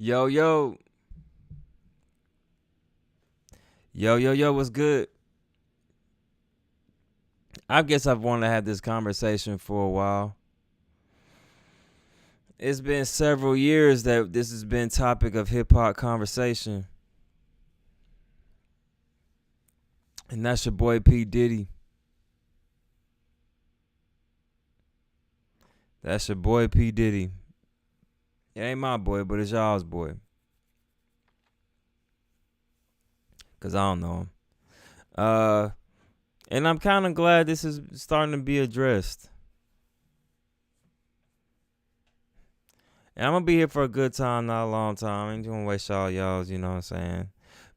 Yo, yo. Yo, what's good? I guess I've wanted to have this conversation for a while. It's been several years that this has been topic of hip hop conversation. And that's your boy P. Diddy. That's your boy P. Diddy. It ain't my boy, but it's y'all's boy. Cause I don't know him. And I'm kind of glad this is starting to be addressed. And I'm gonna be here for a good time, not a long time. I ain't gonna waste y'all's, you know what I'm saying?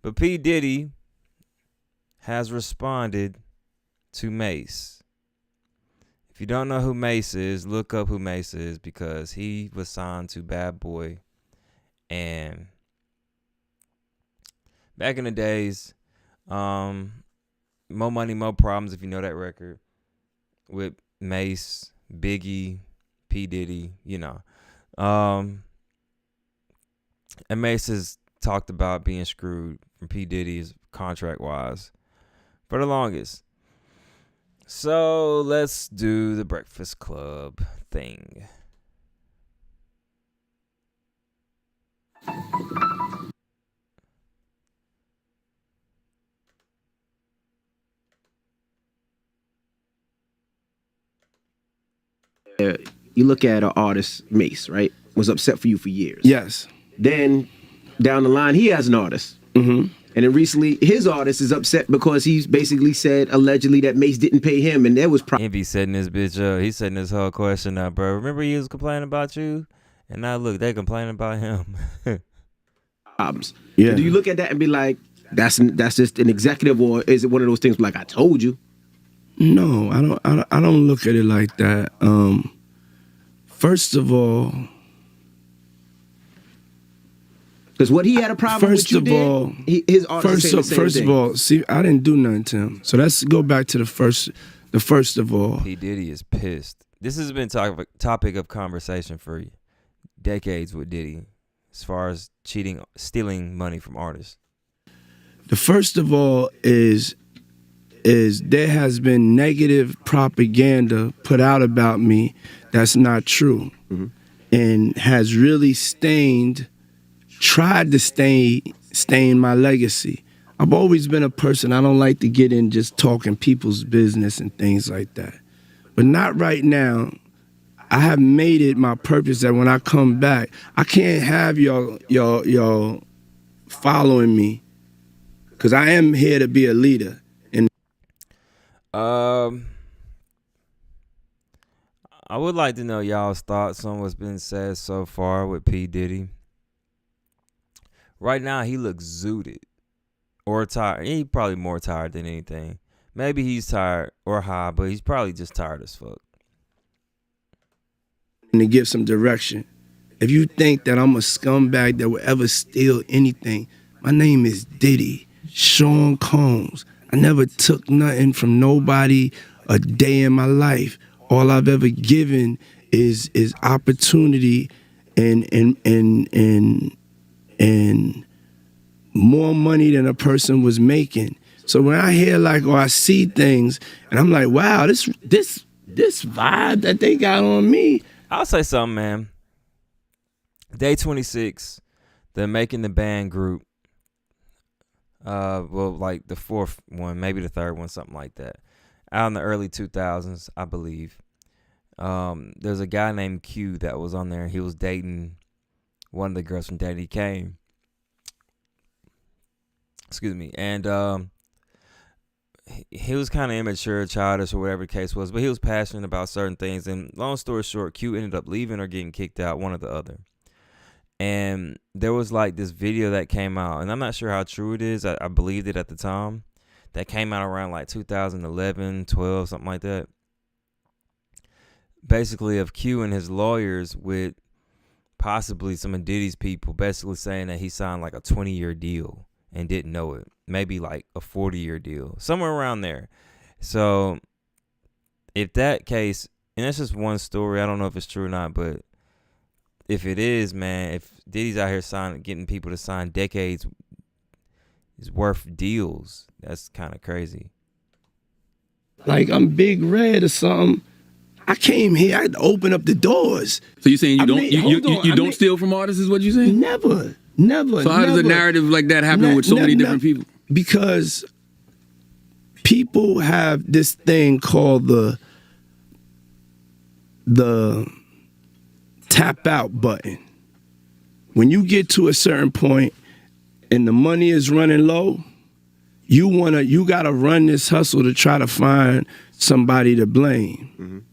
But P. Diddy has responded to Mace. If you don't know who Mace is, look up who Mace is because he was signed to Bad Boy. And back in the days, More Money, More Problems, if you know that record, with Mace, Biggie, P. Diddy, you know. And Mace has talked about being screwed from P. Diddy's contract-wise for the longest. So let's do the Breakfast Club thing. You look at an artist, Mace, right? Was upset for you for years. Yes. Then down the line, he has an artist. Mm-hmm. And then recently, his artist is upset because he's basically said allegedly that Mace didn't pay him, and there was He be setting this bitch up. He's setting this whole question up, bro. Remember he was complaining about you? And now look, they complaining about him. problems. Yeah. And do you look at that and be like, that's just an executive, or is it one of those things like I told you? No, I don't look at it like that. First of all, Because what he had a problem with you his artist saying the same first thing. of all, see, I didn't do nothing to him. So let's go back to the first of all. P. Diddy is pissed. This has been topic of conversation for decades with Diddy as far as stealing money from artists. The first of all is there has been negative propaganda put out about me that's not true, and has really tried to stain my legacy. I've always been a person, I don't like to get in just talking people's business and things like that. But not right now. I have made it my purpose that when I come back, I can't have y'all following me, because I am here to be a leader. And I would like to know y'all's thoughts on what's been said so far with P. Diddy. Right now, he looks zooted or tired. He's probably more tired than anything. Maybe he's tired or high, but he's probably just tired as fuck. to give some direction. If you think that I'm a scumbag that will ever steal anything, my name is Diddy, Sean Combs. I never took nothing from nobody a day in my life. All I've ever given is opportunity and more money than a person was making. So when I hear or I see things and I'm like, wow, this vibe that they got on me. I'll say something, man. Day 26, the Making the Band group. The fourth one, maybe the third one, something like that. Out in the early 2000s, I believe. There's a guy named Q that was on there. He was dating one of the girls from Daddy Kane. Excuse me. And he was kind of immature, childish, or whatever the case was, but he was passionate about certain things. And long story short, Q ended up leaving or getting kicked out, one or the other. And there was this video that came out, and I'm not sure how true it is. I believed it at the time. That came out around 2011, 12, something like that. Basically, of Q and his lawyers with possibly some of Diddy's people, basically saying that he signed a 20-year deal and didn't know it. Maybe a 40-year deal, somewhere around there. So if that case, and that's just one story, I don't know if it's true or not, but if it is, man, if Diddy's out here getting people to sign decades is worth deals, that's kind of crazy. Like I'm Big Red or something. I came here, I had to open up the doors. So you saying you don't steal from artists is what you saying? Never. So how does a narrative like that happen with so many different people? Because people have this thing called the tap out button. When you get to a certain point and the money is running low, you gotta run this hustle to try to find somebody to blame.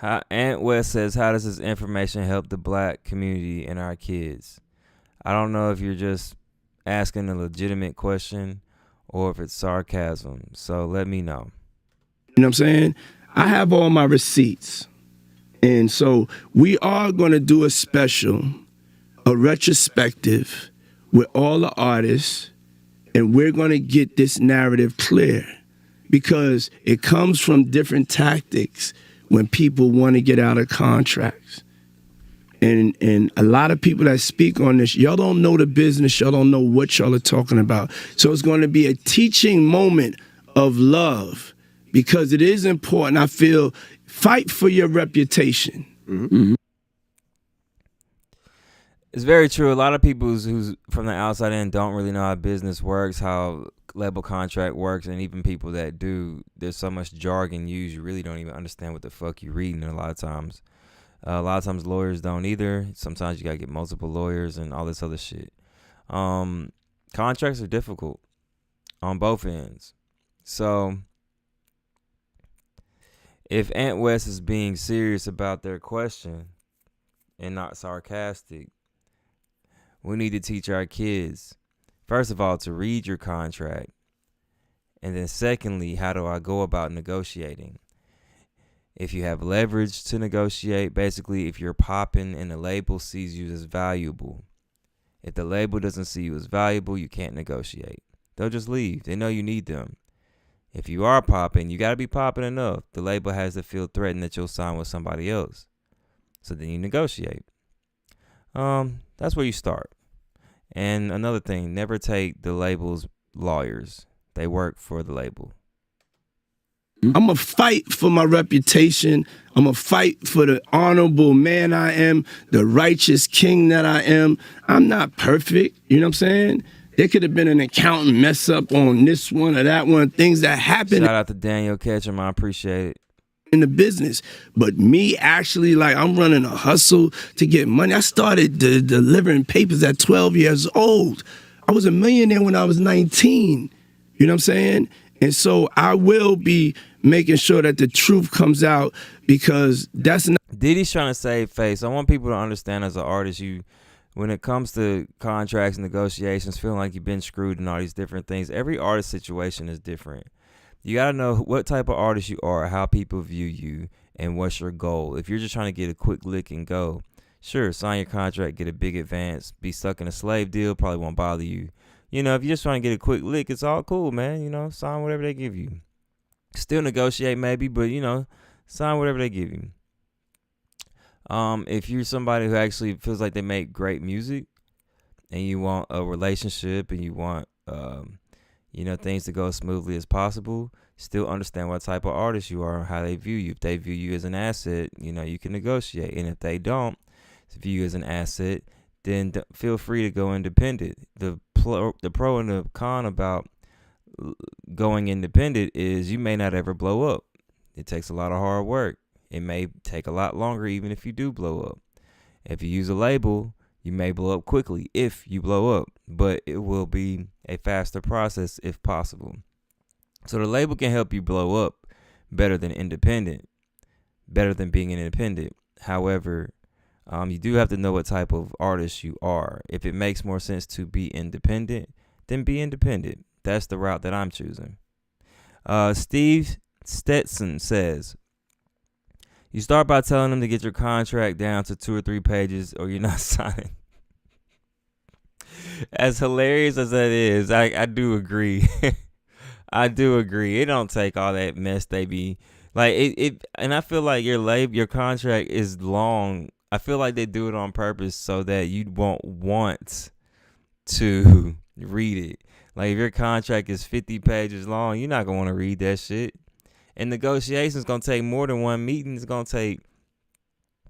Aunt West says, how does this information help the black community and our kids? I don't know if you're just asking a legitimate question or if it's sarcasm, so let me know. You know what I'm saying? I have all my receipts. And so we are going to do a retrospective with all the artists, and we're going to get this narrative clear because it comes from different tactics when people want to get out of contracts. And a lot of people that speak on this, y'all don't know the business, y'all don't know what y'all are talking about. So it's going to be a teaching moment of love because it is important. I feel, fight for your reputation. Mm-hmm. It's very true. A lot of people who's from the outside in don't really know how business works, how label contract works, and even people that do, there's so much jargon used, you really don't even understand what the fuck you're reading a lot of times. Lawyers don't either. Sometimes you gotta get multiple lawyers and all this other shit. Contracts are difficult on both ends. So if Aunt West is being serious about their question and not sarcastic, we need to teach our kids, first of all, to read your contract. And then secondly, how do I go about negotiating? If you have leverage to negotiate, basically if you're popping and the label sees you as valuable. If the label doesn't see you as valuable, you can't negotiate. They'll just leave. They know you need them. If you are popping, you got to be popping enough. The label has to feel threatened that you'll sign with somebody else. So then you negotiate. That's where you start. And another thing, never take the label's lawyers. They work for the label. I'm going to fight for my reputation. I'm going to fight for the honorable man I am, the righteous king that I am. I'm not perfect. You know what I'm saying? There could have been an accountant mess up on this one or that one, things that happen. Shout out to Daniel Ketchum. I appreciate it. In the business, but me actually, like, I'm running a hustle to get money. I started delivering papers at 12 years old. I was a millionaire when I was 19. You know what I'm saying? And so I will be making sure that the truth comes out because that's not. Diddy's trying to save face. I want people to understand as an artist, when it comes to contracts and negotiations, feeling like you've been screwed and all these different things, every artist situation is different. You got to know what type of artist you are, how people view you, and what's your goal. If you're just trying to get a quick lick and go, sure, sign your contract, get a big advance, be stuck in a slave deal, probably won't bother you. You know, if you're just trying to get a quick lick, it's all cool, man. You know, sign whatever they give you. Still negotiate maybe, but, you know, sign whatever they give you. If you're somebody who actually feels like they make great music and you want a relationship and you want, things to go as smoothly as possible, still understand what type of artist you are and how they view you. If they view you as an asset, you can negotiate. And if they don't view you as an asset, then feel free to go independent. The pro and the con about going independent is you may not ever blow up. It takes a lot of hard work. It may take a lot longer even if you do blow up. If you use a label, you may blow up quickly if you blow up, but it will be a faster process if possible. So the label can help you blow up better than being an independent. However, you do have to know what type of artist you are. If it makes more sense to be independent, then be independent. That's the route that I'm choosing. Steve Stetson says, you start by telling them to get your contract down to 2 or 3 pages or you're not signing. As hilarious as that is, I do agree. I do agree. It don't take all that mess they be like it and I feel like your contract is long I feel like they do it on purpose so that you won't want to read it. Like if your contract is 50 pages long, you're not gonna want to read that shit. And negotiations gonna take more than one meeting. It's gonna take.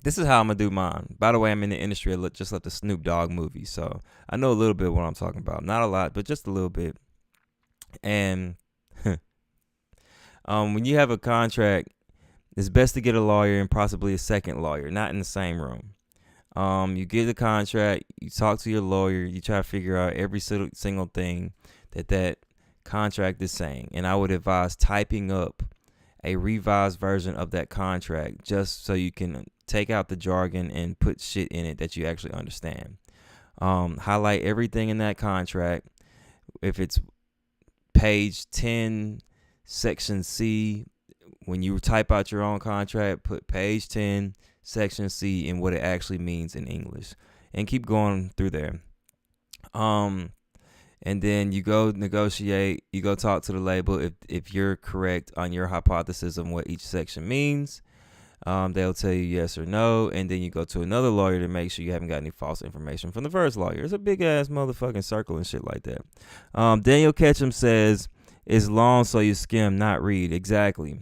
This is how I'm gonna do mine. By the way, I'm in the industry. I just left the Snoop Dogg movie, so I know a little bit what I'm talking about. Not a lot, but just a little bit. And when you have a contract, it's best to get a lawyer and possibly a second lawyer, not in the same room. You get the contract, you talk to your lawyer, you try to figure out every single thing that contract is saying. And I would advise typing up a revised version of that contract just so you can take out the jargon and put shit in it that you actually understand. Highlight everything in that contract. If it's page 10, section C, when you type out your own contract, put page 10, section C, and what it actually means in English, and keep going through there. And then you go negotiate, you go talk to the label if you're correct on your hypothesis on what each section means. They'll tell you yes or no, and then you go to another lawyer to make sure you haven't got any false information from the first lawyer. It's a big ass motherfucking circle and shit like that. Daniel Ketchum says, it's long so you skim, not read. Exactly.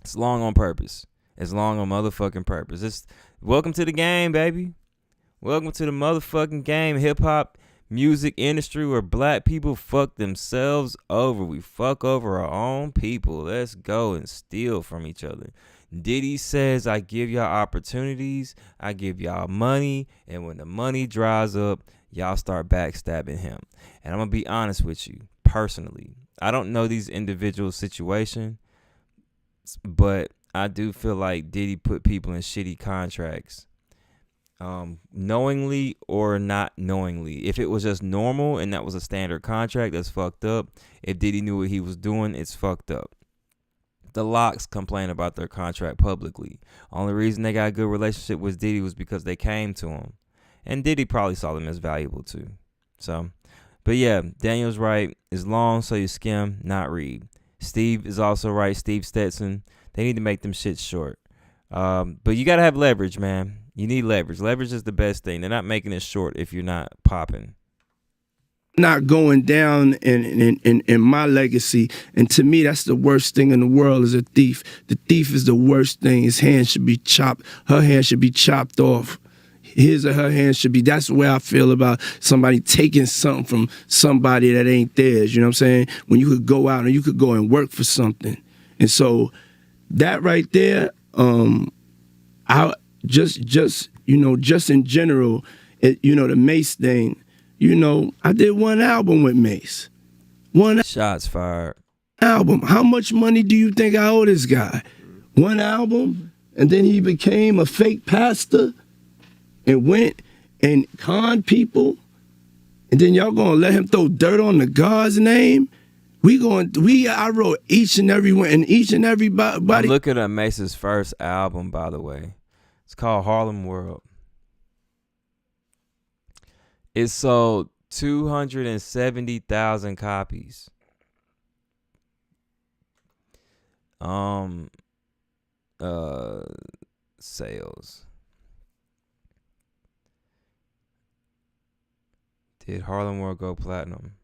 It's long on purpose. It's long on motherfucking purpose. It's welcome to the game, baby. Welcome to the motherfucking game. Hip hop music industry where black people fuck themselves over. We fuck over our own people. Let's go and steal from each other. Diddy says, I give y'all opportunities, I give y'all money, and when the money dries up, y'all start backstabbing him. And I'm going to be honest with you, personally. I don't know these individual situations, but I do feel like Diddy put people in shitty contracts. Knowingly or not knowingly. If it was just normal and that was a standard contract, that's fucked up. If Diddy knew what he was doing, it's fucked up. The Locks complain about their contract publicly. Only reason they got a good relationship with Diddy was because they came to him. And Diddy probably saw them as valuable too. So, but yeah, Daniel's right. It's long so you skim, not read. Steve is also right. Steve Stetson. They need to make them shit short. But you got to have leverage, man. You need leverage. Leverage is the best thing. They're not making it short if you're not popping. Not going down in my legacy. And to me, that's the worst thing in the world is a thief. The thief is the worst thing. His hand should be chopped. Her hand should be chopped off. His or her hand should be. That's the way I feel about somebody taking something from somebody that ain't theirs. You know what I'm saying? When you could go out and you could go and work for something. And so that right there, I just in general, the Mace thing. I did one album with Mace. Shots fired. Album. How much money do you think I owe this guy? One album, and then he became a fake pastor and went and conned people, and then y'all gonna let him throw dirt on the God's name? I wrote each and every one, and each and everybody. I'm looking at Mace's first album, by the way. It's called Harlem World. It sold 270,000 copies. Sales. Did Harlem World go platinum?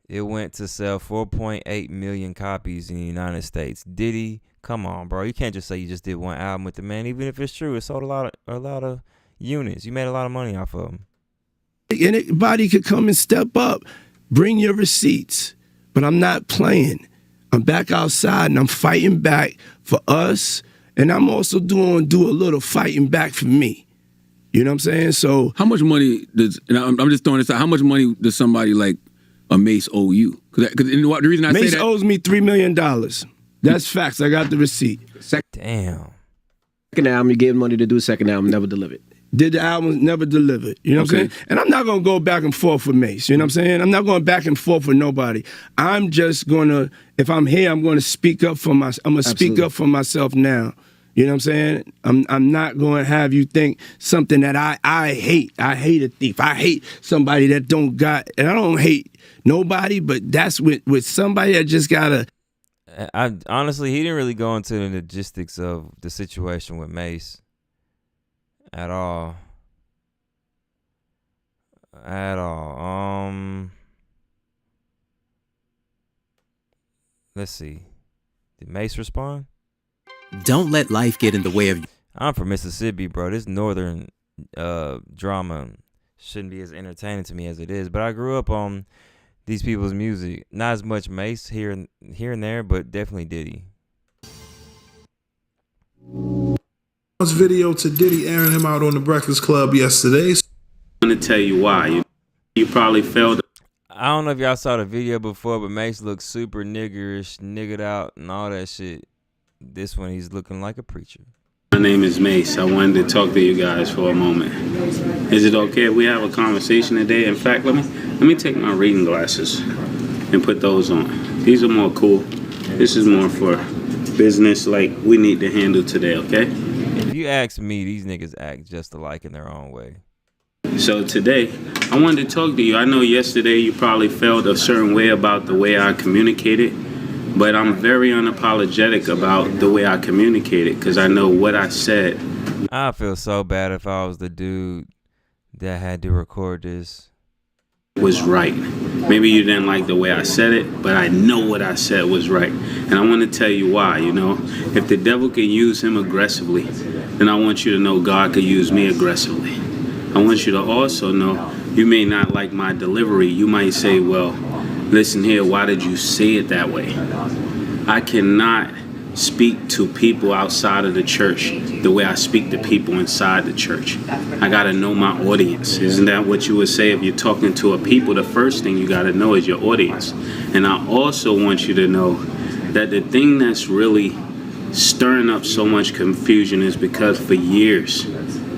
It went to sell 4.8 million copies in the United States. Diddy, come on, bro. You can't just say you just did one album with the man. Even if it's true, it sold a lot of units. You made a lot of money off of them. Anybody could come and step up. Bring your receipts. But I'm not playing. I'm back outside and I'm fighting back for us. And I'm also do a little fighting back for me. You know what I'm saying? So how much money does, and I'm just throwing this out, how much money does somebody like a Mace owe you? Because the reason I Mace say that, owes me $3 million. That's facts. I got the receipt. Damn. Second album, you gave money to do a second album, never delivered. Did the album, never delivered. You know what I'm saying? And I'm not going to go back and forth with Mace. You know what I'm saying? I'm not going back and forth with nobody. I'm just going to, if I'm here, I'm going to speak up for myself. I'm going to speak up for myself now. You know what I'm saying? I'm not going to have you think something that I hate. I hate a thief. I hate somebody that don't got, and I don't hate nobody, but that's with somebody that just got to. Honestly, he didn't really go into the logistics of the situation with Mace. At all. At all. Let's see. Did Mace respond? Don't let life get in the way of. I'm from Mississippi, bro. This northern drama shouldn't be as entertaining to me as it is. But I grew up on these people's music. Not as much Mace here and there, but definitely Diddy. Video to Diddy airing him out on the Breakfast Club yesterday. I'm going to tell you why. You probably failed. I don't know if y'all saw the video before, but Mace looks super niggerish, niggered out, and all that shit. This one, he's looking like a preacher. My name is Mace. I wanted to talk to you guys for a moment. Is it okay if we have a conversation today? In fact, let me take my reading glasses and put those on. These are more cool. This is more for business like we need to handle today, okay? If you ask me, these niggas act just alike in their own way. So today, I wanted to talk to you. I know yesterday you probably felt a certain way about the way I communicated, but I'm very unapologetic about the way I communicated because I know what I said. I feel so bad if I was the dude that had to record this. Was right. Maybe you didn't like the way I said it, but I know what I said was right. And I want to tell you why, If the devil can use him aggressively, then I want you to know God could use me aggressively. I want you to also know you may not like my delivery. You might say, well, listen here, why did you say it that way? I cannot speak to people outside of the church the way I speak to people inside the church. I got to know my audience. Isn't that what you would say if you're talking to a people? The first thing you got to know is your audience. And I also want you to know that the thing that's really stirring up so much confusion is because for years,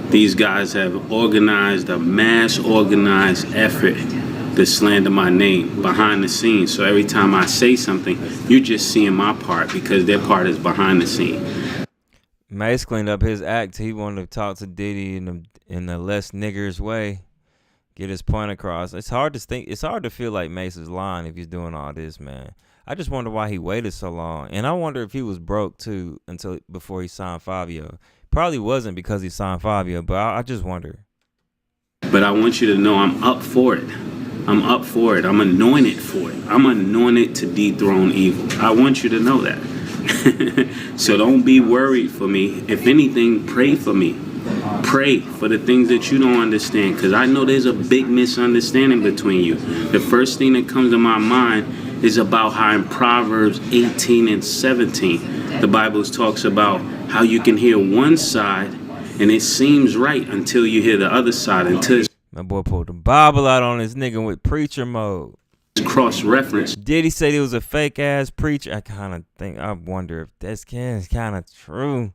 these guys have organized a mass organized effort to slander my name behind the scenes. So every time I say something, you're just seeing my part because their part is behind the scene. Mace cleaned up his act. He wanted to talk to Diddy in a less niggers way, get his point across. It's hard to think. It's hard to feel like Mace is lying if he's doing all this, man. I just wonder why he waited so long, and I wonder if he was broke too before he signed Fabio. Probably wasn't because he signed Fabio, but I just wonder. But I want you to know I'm up for it. I'm up for it. I'm anointed for it. I'm anointed to dethrone evil. I want you to know that. So don't be worried for me. If anything, pray for me. Pray for the things that you don't understand, because I know there's a big misunderstanding between you. The first thing that comes to my mind is about how in Proverbs 18 and 17, the Bible talks about how you can hear one side and it seems right until you hear the other side, until my boy pulled the Bible out on this nigga with preacher mode. it's cross-reference. Diddy said he was a fake ass preacher. I wonder if that's kind of true.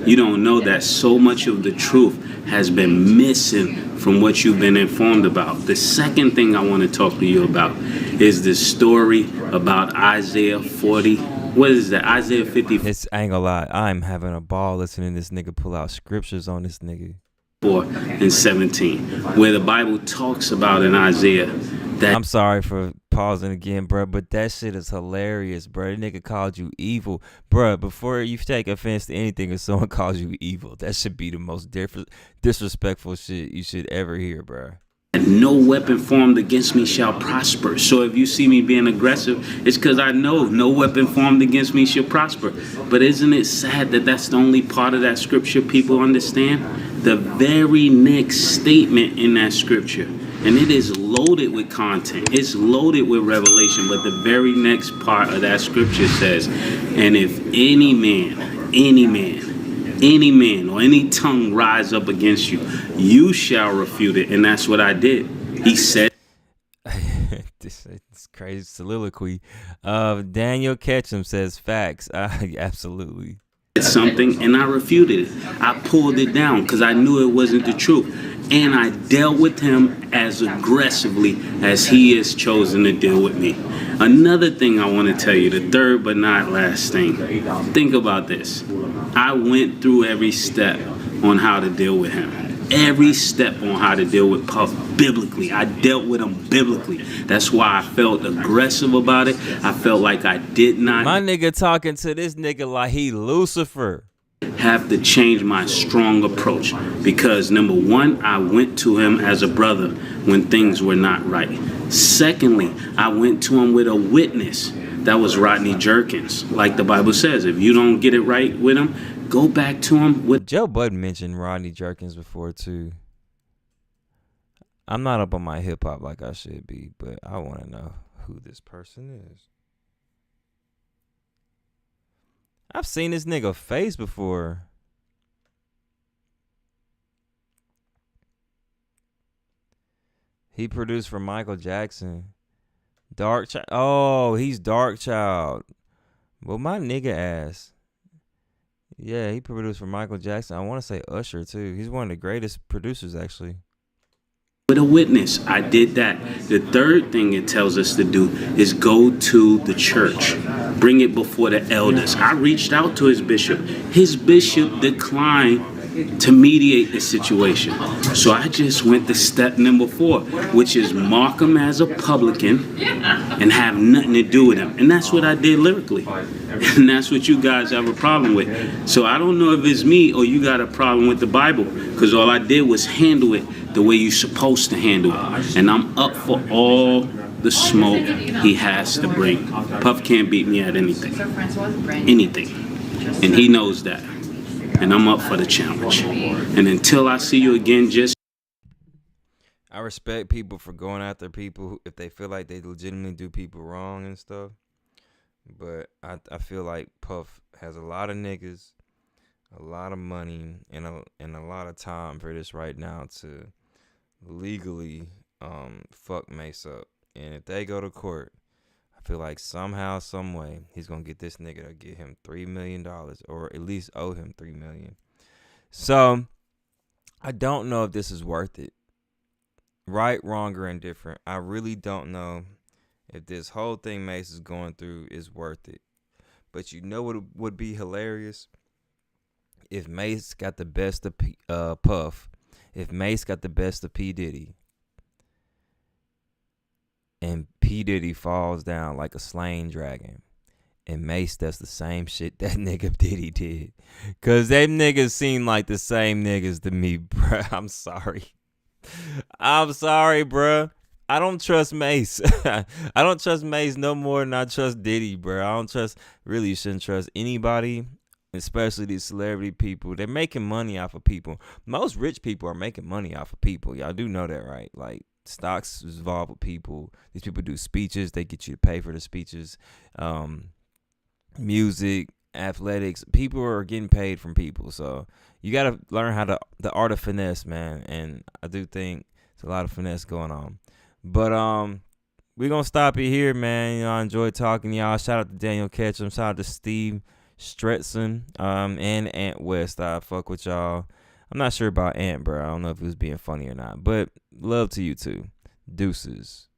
You don't know that so much of the truth has been missing from what you've been informed about. The second thing I want to talk to you about is the story about Isaiah 40. What is that? Isaiah 50. I ain't gonna lie. I'm having a ball listening to this nigga pull out scriptures on this nigga. 4 and 17, where the Bible talks about in Isaiah that I'm sorry for pausing again, bro, but that shit is hilarious, bro. That nigga called you evil, bro. Before you take offense to anything if someone calls you evil, that should be the most disrespectful shit you should ever hear, bro. no weapon formed against me shall prosper. So if you see me being aggressive, it's because I know no weapon formed against me shall prosper. But isn't it sad that that's the only part of that scripture people understand? The very next statement in that scripture, and it is loaded with content, it's loaded with revelation, but the very next part of that scripture says, and if any man or any tongue rise up against you, you shall refute it. And that's what I did. He said, this crazy soliloquy. Daniel Ketchum says facts. Absolutely. Something, and I refuted it. I pulled it down because I knew it wasn't the truth. And I dealt with him as aggressively as he has chosen to deal with me. Another thing I want to tell you, the third but not last thing. Think about this. I went through every step on how to deal with him. Every step on how to deal with Puff biblically. I dealt with him biblically. That's why I felt aggressive about it. I felt like I did not. My nigga talking to this nigga like he Lucifer. have to change my strong approach because number one, I went to him as a brother when things were not right. Secondly, I went to him with a witness. That was Rodney Jerkins. Like the Bible says, if you don't get it right with him, go back to him with. Joe Budden mentioned Rodney Jerkins before too. I'm not up on my hip hop like I should be, but I want to know who this person is. I've seen this nigga face before. He produced for Michael Jackson. Dark Child. Oh, he's Dark Child. Well, my nigga ass. Yeah, he produced for Michael Jackson. I want to say Usher too. He's one of the greatest producers actually. With a witness, I did that. The third thing it tells us to do is go to the church. Bring it before the elders. I reached out to his bishop. His bishop declined to mediate the situation. So I just went to step number 4, which is mark him as a publican and have nothing to do with him. And that's what I did lyrically. And that's what you guys have a problem with. So I don't know if it's me or you got a problem with the Bible, because all I did was handle it the way you're supposed to handle it. And I'm up for all the smoke he has to bring. Puff can't beat me at anything. Anything. And he knows that. And I'm up for the challenge. And until I see you again, just... I respect people for going after people if they feel like they legitimately do people wrong and stuff. But I feel like Puff has a lot of niggas, a lot of money, and a lot of time for this right now to legally fuck Mace up. And if they go to court, I feel like somehow, some way, he's gonna get this nigga to get him $3 million, or at least owe him $3 million. So I don't know if this is worth it. Right, wrong, or indifferent. I really don't know if this whole thing Mace is going through is worth it. But you know what would be hilarious? If Mace got the best of Puff, if Mace got the best of P. Diddy, and P. Diddy falls down like a slain dragon, and Mace does the same shit that nigga Diddy did. Because them niggas seem like the same niggas to me, bruh. I'm sorry. I'm sorry, bruh. I don't trust Mace. I don't trust Mace no more than I trust Diddy, bruh. I don't trust, really you shouldn't trust anybody, especially these celebrity people. They're making money off of people. Most rich people are making money off of people. Y'all do know that, right? Like, stocks is involved with people. These people do speeches. They get you to pay for the speeches. Music, athletics. People are getting paid from people. So you got to learn how to, the art of finesse, man. And I do think there's a lot of finesse going on. But we're going to stop it here, man. You know, I enjoyed talking to y'all. Shout out to Daniel Ketchum. Shout out to Steve Stretson and Ant West. I fuck with y'all. I'm not sure about Ant, bro. I don't know if he was being funny or not. But love to you too. Deuces.